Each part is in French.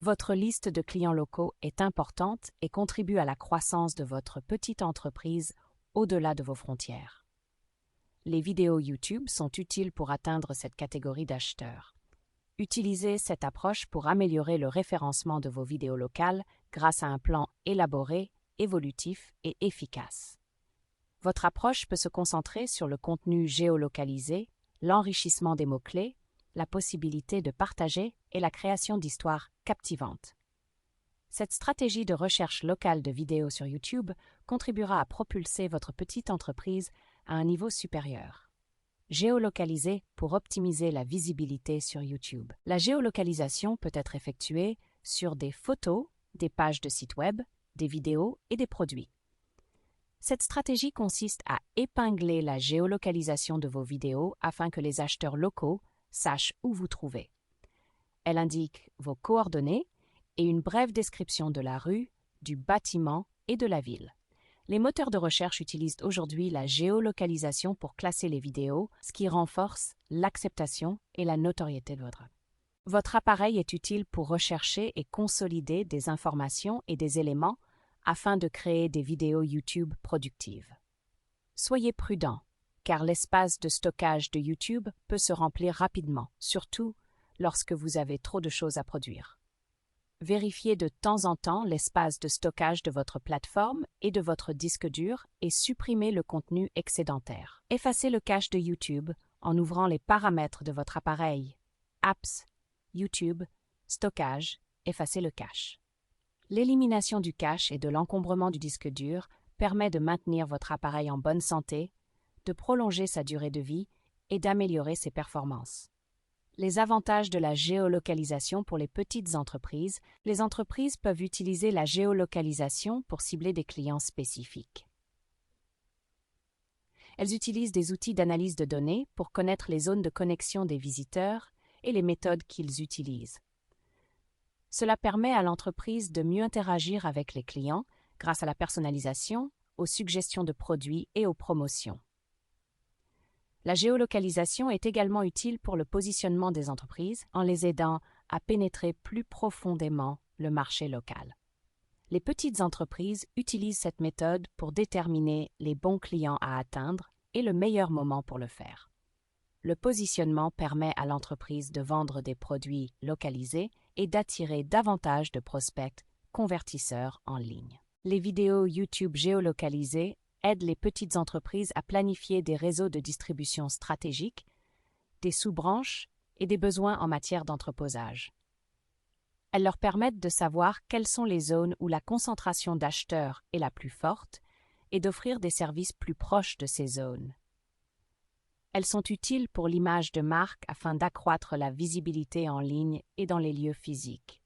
Votre liste de clients locaux est importante et contribue à la croissance de votre petite entreprise au-delà de vos frontières. Les vidéos YouTube sont utiles pour atteindre cette catégorie d'acheteurs. Utilisez cette approche pour améliorer le référencement de vos vidéos locales grâce à un plan élaboré, évolutif et efficace. Votre approche peut se concentrer sur le contenu géolocalisé, l'enrichissement des mots-clés, la possibilité de partager et la création d'histoires captivantes. Cette stratégie de recherche locale de vidéos sur YouTube contribuera à propulser votre petite entreprise à un niveau supérieur. Géolocaliser pour optimiser la visibilité sur YouTube. La géolocalisation peut être effectuée sur des photos, des pages de sites web, des vidéos et des produits. Cette stratégie consiste à épingler la géolocalisation de vos vidéos afin que les acheteurs locaux sachent où vous trouvez. Elle indique vos coordonnées et une brève description de la rue, du bâtiment et de la ville. Les moteurs de recherche utilisent aujourd'hui la géolocalisation pour classer les vidéos, ce qui renforce l'acceptation et la notoriété de votre appareil est utile pour rechercher et consolider des informations et des éléments afin de créer des vidéos YouTube productives. Soyez prudent, car l'espace de stockage de YouTube peut se remplir rapidement, surtout lorsque vous avez trop de choses à produire. Vérifiez de temps en temps l'espace de stockage de votre plateforme et de votre disque dur et supprimez le contenu excédentaire. Effacez le cache de YouTube en ouvrant les paramètres de votre appareil. Apps, YouTube, stockage, effacez le cache. L'élimination du cache et de l'encombrement du disque dur permet de maintenir votre appareil en bonne santé, de prolonger sa durée de vie et d'améliorer ses performances. Les avantages de la géolocalisation pour les petites entreprises. Les entreprises peuvent utiliser la géolocalisation pour cibler des clients spécifiques. Elles utilisent des outils d'analyse de données pour connaître les zones de connexion des visiteurs et les méthodes qu'ils utilisent. Cela permet à l'entreprise de mieux interagir avec les clients grâce à la personnalisation, aux suggestions de produits et aux promotions. La géolocalisation est également utile pour le positionnement des entreprises en les aidant à pénétrer plus profondément le marché local. Les petites entreprises utilisent cette méthode pour déterminer les bons clients à atteindre et le meilleur moment pour le faire. Le positionnement permet à l'entreprise de vendre des produits localisés et d'attirer davantage de prospects convertisseurs en ligne. Les vidéos YouTube géolocalisées aident les petites entreprises à planifier des réseaux de distribution stratégiques, des sous-branches et des besoins en matière d'entreposage. Elles leur permettent de savoir quelles sont les zones où la concentration d'acheteurs est la plus forte et d'offrir des services plus proches de ces zones. Elles sont utiles pour l'image de marque afin d'accroître la visibilité en ligne et dans les lieux physiques.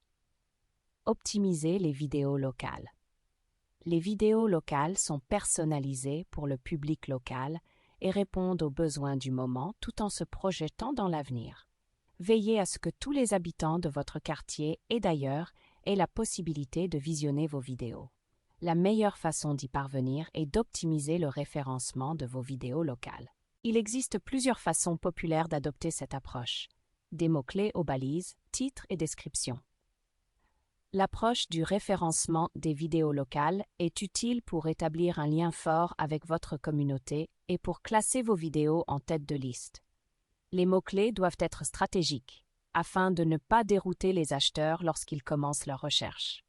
Optimiser les vidéos locales. Les vidéos locales sont personnalisées pour le public local et répondent aux besoins du moment tout en se projetant dans l'avenir. Veillez à ce que tous les habitants de votre quartier et d'ailleurs aient la possibilité de visionner vos vidéos. La meilleure façon d'y parvenir est d'optimiser le référencement de vos vidéos locales. Il existe plusieurs façons populaires d'adopter cette approche. Des mots-clés aux balises, titres et descriptions. L'approche du référencement des vidéos locales est utile pour établir un lien fort avec votre communauté et pour classer vos vidéos en tête de liste. Les mots-clés doivent être stratégiques, afin de ne pas dérouter les acheteurs lorsqu'ils commencent leur recherche.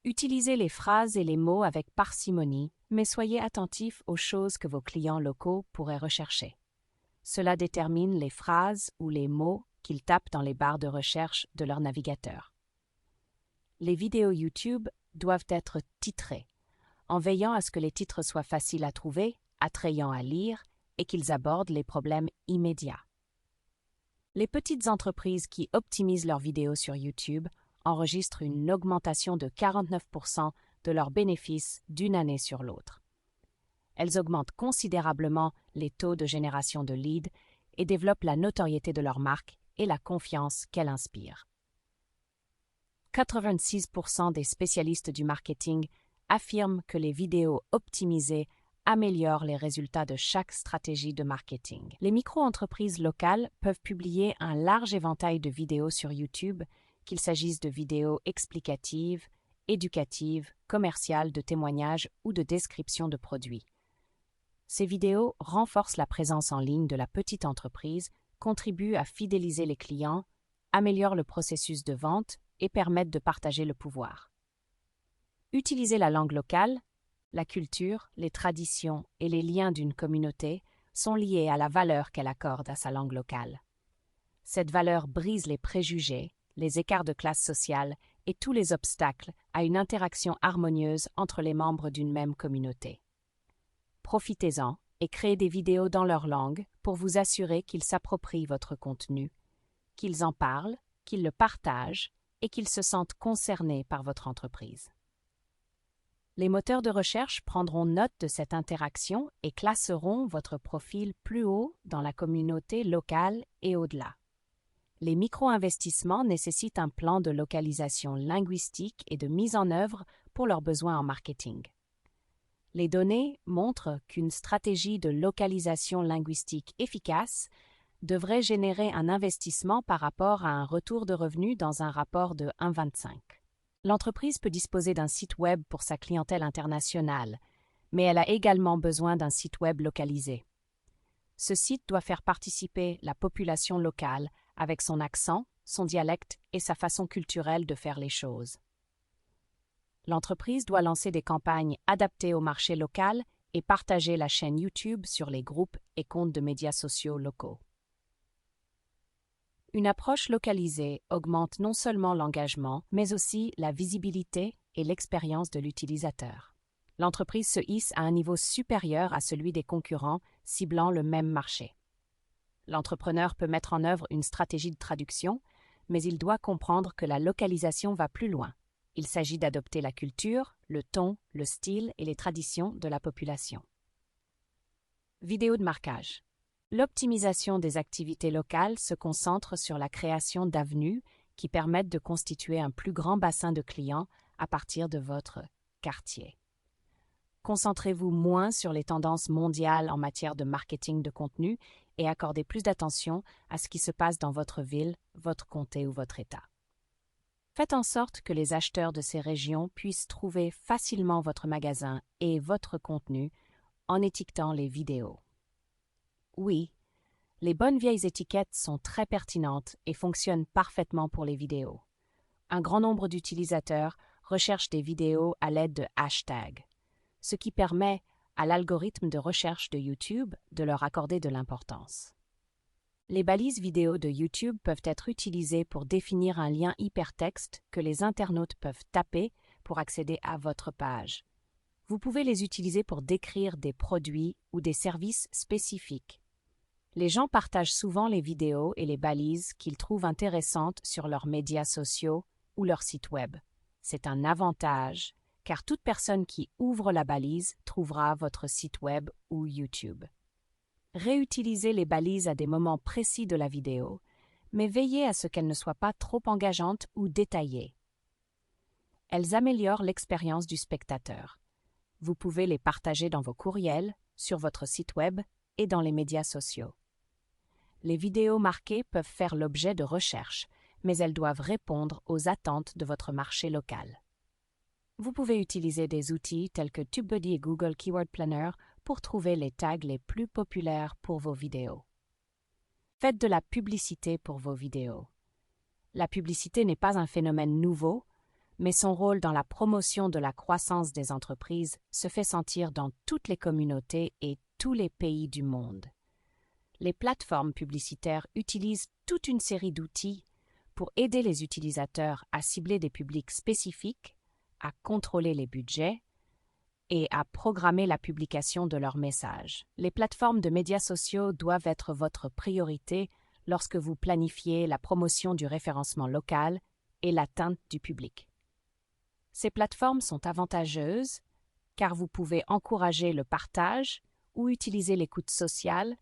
Utilisez les phrases et les mots avec parcimonie, mais soyez attentifs aux choses que vos clients locaux pourraient rechercher. Cela détermine les phrases ou les mots qu'ils tapent dans les barres de recherche de leur navigateur. Les vidéos YouTube doivent être titrées, en veillant à ce que les titres soient faciles à trouver, attrayants à lire et qu'ils abordent les problèmes immédiats. Les petites entreprises qui optimisent leurs vidéos sur YouTube enregistrent une augmentation de 49% de leurs bénéfices d'une année sur l'autre. Elles augmentent considérablement les taux de génération de leads et développent la notoriété de leur marque et la confiance qu'elle inspire. 86% des spécialistes du marketing affirment que les vidéos optimisées améliorent les résultats de chaque stratégie de marketing. Les micro-entreprises locales peuvent publier un large éventail de vidéos sur YouTube qu'il s'agisse de vidéos explicatives, éducatives, commerciales, de témoignages ou de descriptions de produits. Ces vidéos renforcent la présence en ligne de la petite entreprise, contribuent à fidéliser les clients, améliorent le processus de vente et permettent de partager le pouvoir. Utiliser la langue locale, la culture, les traditions et les liens d'une communauté sont liés à la valeur qu'elle accorde à sa langue locale. Cette valeur brise les préjugés, les écarts de classe sociale et tous les obstacles à une interaction harmonieuse entre les membres d'une même communauté. Profitez-en et créez des vidéos dans leur langue pour vous assurer qu'ils s'approprient votre contenu, qu'ils en parlent, qu'ils le partagent et qu'ils se sentent concernés par votre entreprise. Les moteurs de recherche prendront note de cette interaction et classeront votre profil plus haut dans la communauté locale et au-delà. Les micro-investissements nécessitent un plan de localisation linguistique et de mise en œuvre pour leurs besoins en marketing. Les données montrent qu'une stratégie de localisation linguistique efficace devrait générer un investissement par rapport à un retour de revenus dans un rapport de 1,25. L'entreprise peut disposer d'un site web pour sa clientèle internationale, mais elle a également besoin d'un site web localisé. Ce site doit faire participer la population locale avec son accent, son dialecte et sa façon culturelle de faire les choses. L'entreprise doit lancer des campagnes adaptées au marché local et partager la chaîne YouTube sur les groupes et comptes de médias sociaux locaux. Une approche localisée augmente non seulement l'engagement, mais aussi la visibilité et l'expérience de l'utilisateur. L'entreprise se hisse à un niveau supérieur à celui des concurrents ciblant le même marché. L'entrepreneur peut mettre en œuvre une stratégie de traduction, mais il doit comprendre que la localisation va plus loin. Il s'agit d'adopter la culture, le ton, le style et les traditions de la population. Vidéo de marquage. L'optimisation des activités locales se concentre sur la création d'avenues qui permettent de constituer un plus grand bassin de clients à partir de votre quartier. Concentrez-vous moins sur les tendances mondiales en matière de marketing de contenu et accordez plus d'attention à ce qui se passe dans votre ville, votre comté ou votre État. Faites en sorte que les acheteurs de ces régions puissent trouver facilement votre magasin et votre contenu en étiquetant les vidéos. Oui, les bonnes vieilles étiquettes sont très pertinentes et fonctionnent parfaitement pour les vidéos. Un grand nombre d'utilisateurs recherchent des vidéos à l'aide de hashtags, ce qui permet à l'algorithme de recherche de YouTube de leur accorder de l'importance. Les balises vidéo de YouTube peuvent être utilisées pour définir un lien hypertexte que les internautes peuvent taper pour accéder à votre page. Vous pouvez les utiliser pour décrire des produits ou des services spécifiques. Les gens partagent souvent les vidéos et les balises qu'ils trouvent intéressantes sur leurs médias sociaux ou leur site web. C'est un avantage, car toute personne qui ouvre la balise trouvera votre site web ou YouTube. Réutilisez les balises à des moments précis de la vidéo, mais veillez à ce qu'elles ne soient pas trop engageantes ou détaillées. Elles améliorent l'expérience du spectateur. Vous pouvez les partager dans vos courriels, sur votre site web et dans les médias sociaux. Les vidéos marquées peuvent faire l'objet de recherches, mais elles doivent répondre aux attentes de votre marché local. Vous pouvez utiliser des outils tels que TubeBuddy et Google Keyword Planner pour trouver les tags les plus populaires pour vos vidéos. Faites de la publicité pour vos vidéos. La publicité n'est pas un phénomène nouveau, mais son rôle dans la promotion de la croissance des entreprises se fait sentir dans toutes les communautés et tous les pays du monde. Les plateformes publicitaires utilisent toute une série d'outils pour aider les utilisateurs à cibler des publics spécifiques, à contrôler les budgets et à programmer la publication de leurs messages. Les plateformes de médias sociaux doivent être votre priorité lorsque vous planifiez la promotion du référencement local et l'atteinte du public. Ces plateformes sont avantageuses car vous pouvez encourager le partage ou utiliser l'écoute sociale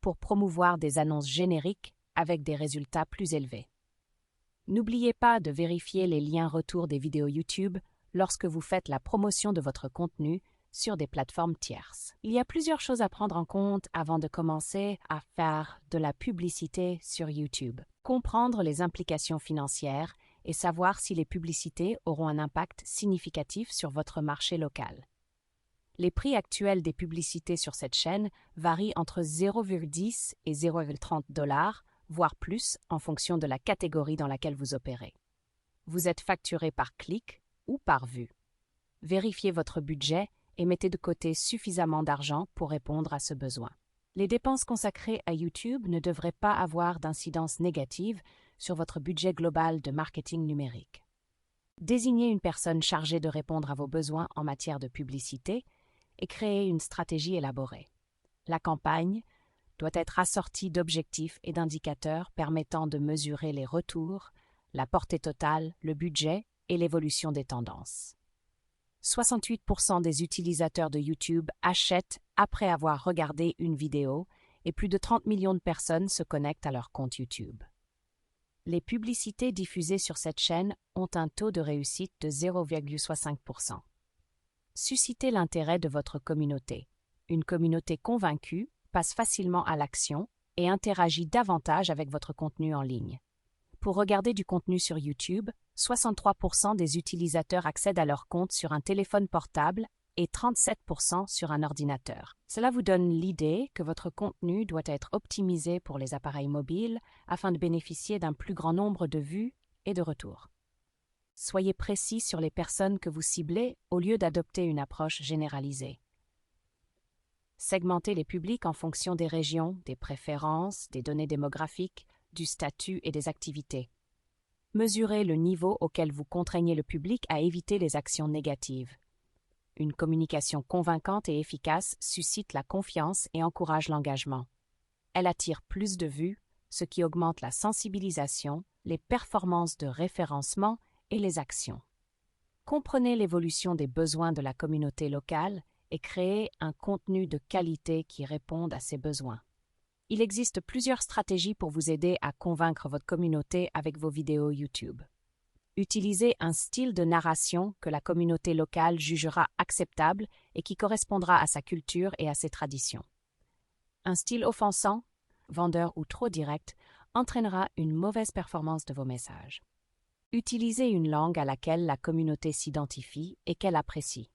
pour promouvoir des annonces génériques avec des résultats plus élevés. N'oubliez pas de vérifier les liens retour des vidéos YouTube lorsque vous faites la promotion de votre contenu sur des plateformes tierces. Il y a plusieurs choses à prendre en compte avant de commencer à faire de la publicité sur YouTube. Comprendre les implications financières et savoir si les publicités auront un impact significatif sur votre marché local. Les prix actuels des publicités sur cette chaîne varient entre 0,10 et 0,30 $, voire plus, en fonction de la catégorie dans laquelle vous opérez. Vous êtes facturé par clic ou par vue. Vérifiez votre budget et mettez de côté suffisamment d'argent pour répondre à ce besoin. Les dépenses consacrées à YouTube ne devraient pas avoir d'incidence négative sur votre budget global de marketing numérique. Désignez une personne chargée de répondre à vos besoins en matière de publicité et créez une stratégie élaborée. La campagne doit être assortie d'objectifs et d'indicateurs permettant de mesurer les retours, la portée totale, le budget et l'évolution des tendances. 68% des utilisateurs de YouTube achètent après avoir regardé une vidéo et plus de 30 millions de personnes se connectent à leur compte YouTube. Les publicités diffusées sur cette chaîne ont un taux de réussite de 0,65%. Suscitez l'intérêt de votre communauté. Une communauté convaincue passe facilement à l'action et interagit davantage avec votre contenu en ligne. Pour regarder du contenu sur YouTube, 63% des utilisateurs accèdent à leur compte sur un téléphone portable et 37% sur un ordinateur. Cela vous donne l'idée que votre contenu doit être optimisé pour les appareils mobiles afin de bénéficier d'un plus grand nombre de vues et de retours. Soyez précis sur les personnes que vous ciblez au lieu d'adopter une approche généralisée. Segmentez les publics en fonction des régions, des préférences, des données démographiques, du statut et des activités. Mesurez le niveau auquel vous contraignez le public à éviter les actions négatives. Une communication convaincante et efficace suscite la confiance et encourage l'engagement. Elle attire plus de vues, ce qui augmente la sensibilisation, les performances de référencement et les actions. Comprenez l'évolution des besoins de la communauté locale et créez un contenu de qualité qui réponde à ces besoins. Il existe plusieurs stratégies pour vous aider à convaincre votre communauté avec vos vidéos YouTube. Utilisez un style de narration que la communauté locale jugera acceptable et qui correspondra à sa culture et à ses traditions. Un style offensant, vendeur ou trop direct entraînera une mauvaise performance de vos messages. Utilisez une langue à laquelle la communauté s'identifie et qu'elle apprécie.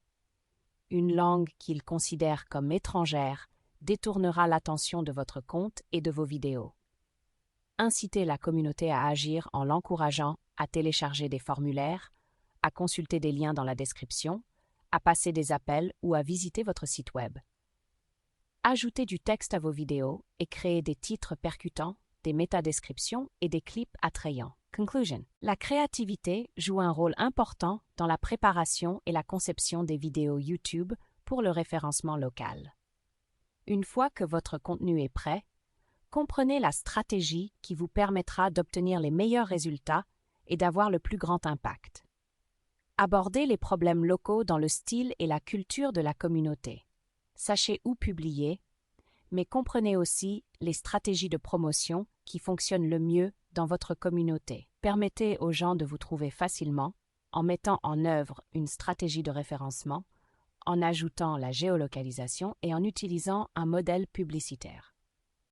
Une langue qu'ils considèrent comme étrangère détournera l'attention de votre compte et de vos vidéos. Incitez la communauté à agir en l'encourageant à télécharger des formulaires, à consulter des liens dans la description, à passer des appels ou à visiter votre site web. Ajoutez du texte à vos vidéos et créez des titres percutants, des métadescriptions et des clips attrayants. Conclusion. La créativité joue un rôle important dans la préparation et la conception des vidéos YouTube pour le référencement local. Une fois que votre contenu est prêt, comprenez la stratégie qui vous permettra d'obtenir les meilleurs résultats et d'avoir le plus grand impact. Abordez les problèmes locaux dans le style et la culture de la communauté. Sachez où publier, mais comprenez aussi les stratégies de promotion qui fonctionnent le mieux dans votre communauté. Permettez aux gens de vous trouver facilement en mettant en œuvre une stratégie de référencement, en ajoutant la géolocalisation et en utilisant un modèle publicitaire.